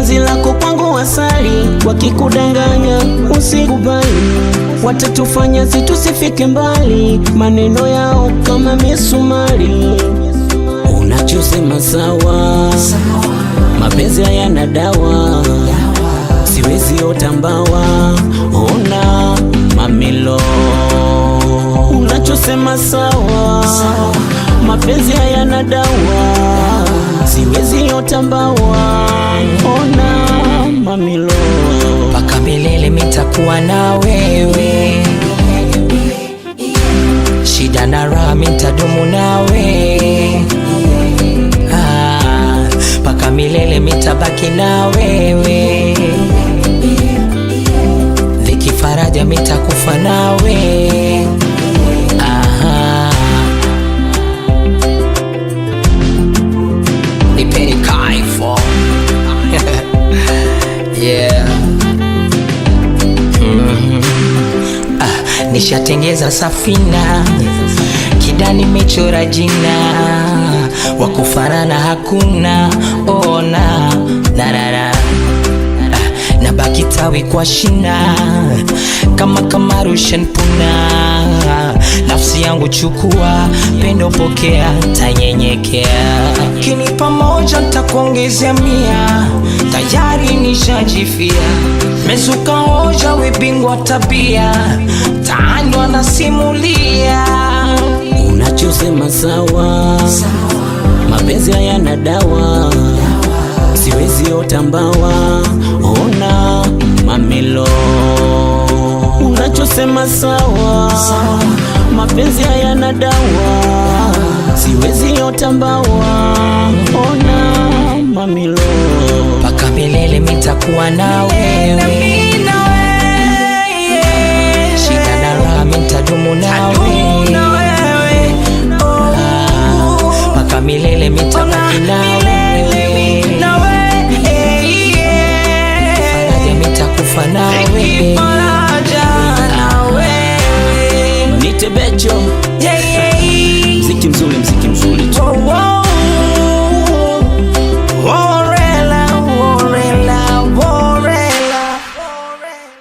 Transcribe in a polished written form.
penzi lako kwangu asali, wakikudanganya usikubali, watatufanya tusifike mbali, maneno yao kama misumari. Unachosema sawa, mapenzi hayana dawa, siwezi otambawa, ona mamilo. Unachosema sawa, mapenzi hayana dawa, siwezi otambawa, ona mamilo. Paka milele mitakuwa na wewe, shida na raha mitadumu nawe, paka milele mitabaki na wewe, dhiki faraja mitakufa nawe. Nipeni kaifo. Yeah. Nishatengeza safina, kidani mechora jina, wakufanana hakuna, ona narara, nabaki tawi kwa shina, kama Russian puna, nafsi yangu chukua, pendo pokea, tanyenyekea, kini pamoja nitakuongezea 100, tayari nishajifia, mezuka hoja webingwa tabia, taani wanasimulia. Unachosema sawa, mapenzi hayana dawa, siwezi otambawa, ona mamilo. Unachosema sawa, mapenzi hayana dawa, siwezi otambawa, ona mamilo. Paka milele mitakuwa na wewe, shida na raha mitadumu nawe, paka milele mitabaki nawe.